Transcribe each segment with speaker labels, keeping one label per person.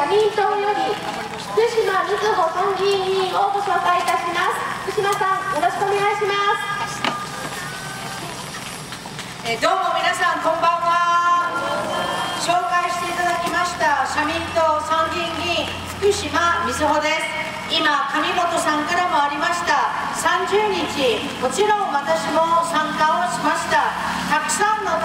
Speaker 1: 社民党より福島みずほ参議院議員をご紹介いたします。福島さん、よろしくお願いします。
Speaker 2: どうも皆さん、こんばんは。紹介していただきました社民党参議院議員福島みずほです。今、上本さんからもありました30日、もちろん私も参加をしました。たくさんの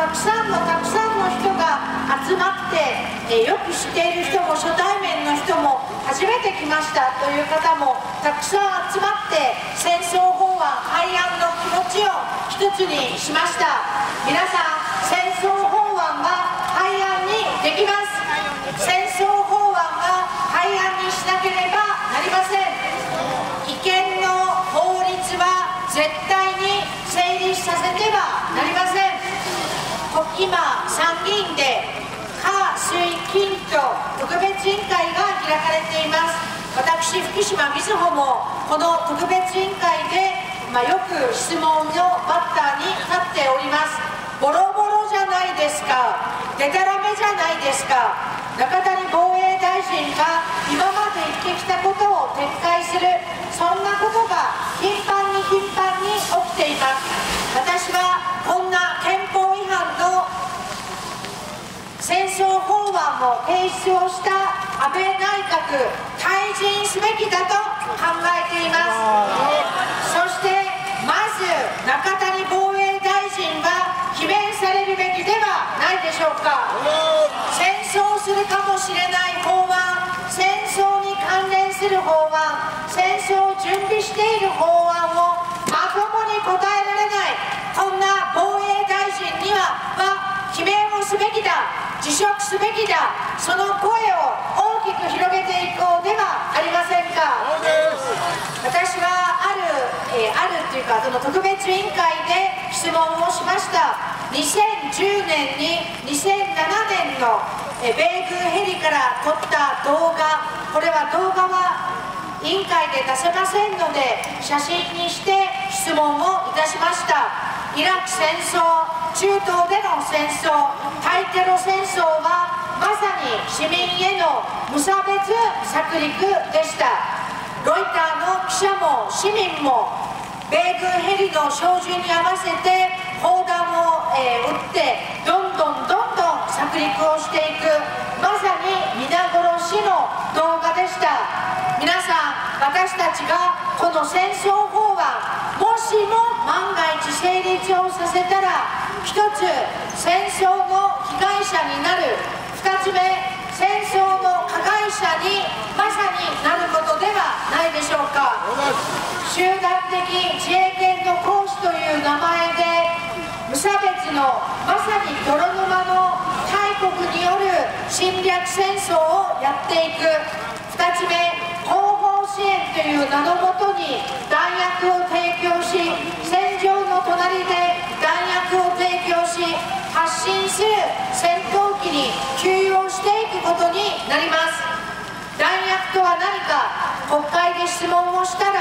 Speaker 2: 人が集まって、よく知っている人も初対面の人も初めて来ましたという方もたくさん集まって、戦争法案廃案の気持ちを一つにしました。皆さん、戦争法案は廃案にできます。戦争法案は廃案にしなければなりません。違憲の法律は絶対に成立させてはなりません。今、参議院で火水金と特別委員会が開かれています。私、福島みずほもこの特別委員会で、よく質問のバッターに立っております。ボロボロじゃないですか、でたらめじゃないですか。中谷防衛大臣が今まで言ってきたことを撤回する、そんなことが頻繁に起きています。私はこんな憲法違反の戦争法案を提出をした安倍内閣、退陣すべきだと考えています。そしてまず中谷防衛大臣が罷免されるべきではないでしょうか。戦争するかもしれない法案、戦争に関連する法案、戦争を準備している法案をまともに答えられない、こんな防衛大臣には罷免をすべきだ、辞職すべきだ、その声を大きく広げていこうではありませんか。私はあるというか、その特別委員会で質問をしました。2010年に2007年の米軍ヘリから撮った動画、これは動画は委員会で出せませんので写真にして質問をいたしました。イラク戦争、中東での戦争、対テロ戦争はまさに市民への無差別殺戮でした。ロイターの記者も市民も米軍ヘリの照準に合わせて砲弾を撃ってどんどん殺戮をしていく、まさに皆殺しの動画でした。皆さん、私たちがこの戦争法案、もしも万が一成立をさせたら、一つ戦争の被害者になる、二つ目戦争の加害者にまさになることではないでしょうか。集団的自衛権の行使という名前で無差別のまさに泥沼の大国による侵略戦争をやっていく。2つ目、後方支援という名のもとに弾薬を提供し、戦場の隣で弾薬を提供し、発進する戦闘機に給与していくことになります。弾薬とは何か、国会で質問をしたら、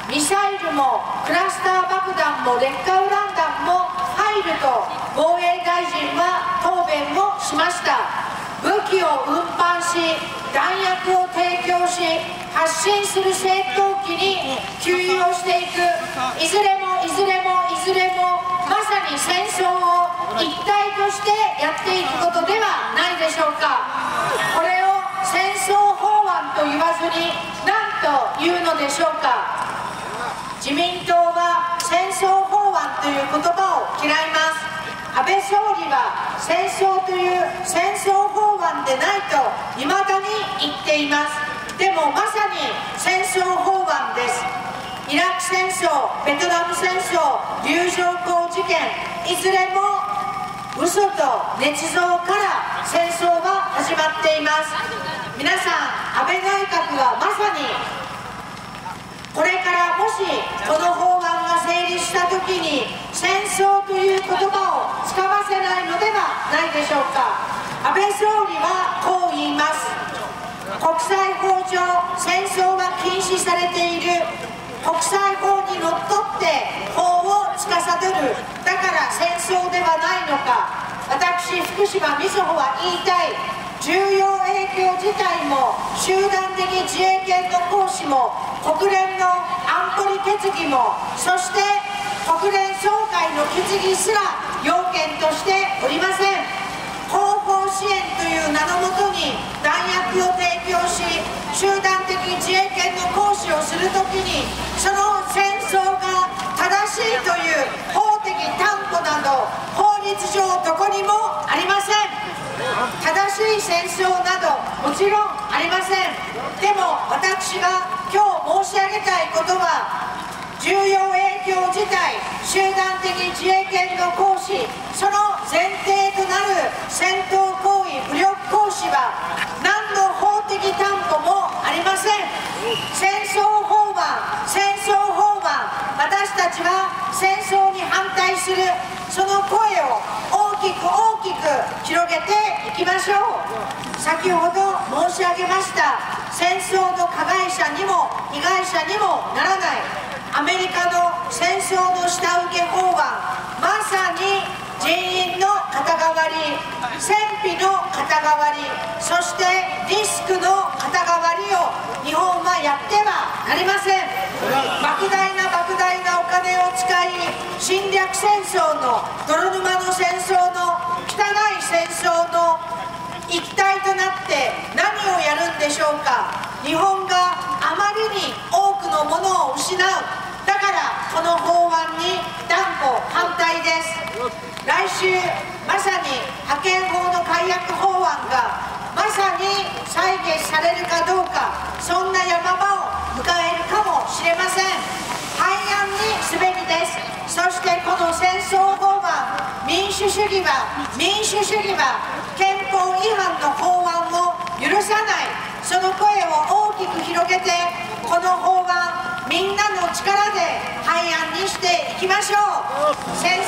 Speaker 2: ミサイルもクラスター爆弾も劣化ウラン弾も入ると防衛大臣は答弁をしました。武器を運搬し、弾薬を提供し、発進する戦闘機に給油をしていく、いずれもまさに戦争を一体としてやっていくことではないでしょうか。これを戦争法案と言わずに何というのでしょうか。自民党は戦争法案という言葉を嫌います。安倍総理は戦争という戦争法案でないと未だに言っています。でもまさに戦争法案です。イラク戦争、ベトナム戦争、龍城港事件、いずれも嘘と捏造から戦争は始まっています。皆さん、安倍内閣はまさにこれからもしこの法案が成立したときに戦争という言葉を使わせないのではないでしょうか。安倍総理はこう言います。国際法上戦争は禁止されている。国際法にのっとって法を司る。だから戦争ではないのか。私、福島みずほは言いたい。重要影響自体も自衛権の行使も国連の安保理決議も、そして国連総会の決議すら要件としておりません。後方支援という名のもとに弾薬を提供し、集団的自衛権の行使をするときに、その戦争が正しいという法的担保など法律上どこにもありません。正しい戦争などもちろんありません。でも私が今日申し上げたいことは、重要影響事態、集団的自衛権の行使、その前提となる戦闘行為、武力行使は何の法的担保もありません。戦争法案、私たちは戦争に反対するその声を大きく広げていきましょう。先ほど申し上げました、戦争の加害者にも被害者にもならないアメリカの戦争の下請け法案、まさに人員の肩代わり、戦費の肩代わり、そしてリスクの肩代わりを日本はやってはなりません。莫大なお金を使い、侵略戦争の泥沼の戦争の汚い戦争の一体となって何をやるんでしょうか。日本があまりに多くのものを失う。だからこの法案に断固反対です。来週まさに派遣法の改悪法案がまさに採決されるかどうか、そんな山場を迎えるかもしれません。廃案にすべきです。そしてこの戦争法案、民主主義は憲法違反の法案を許さない、その声を大きく広げて、この法案みんなの力で廃案にしていきましょう。戦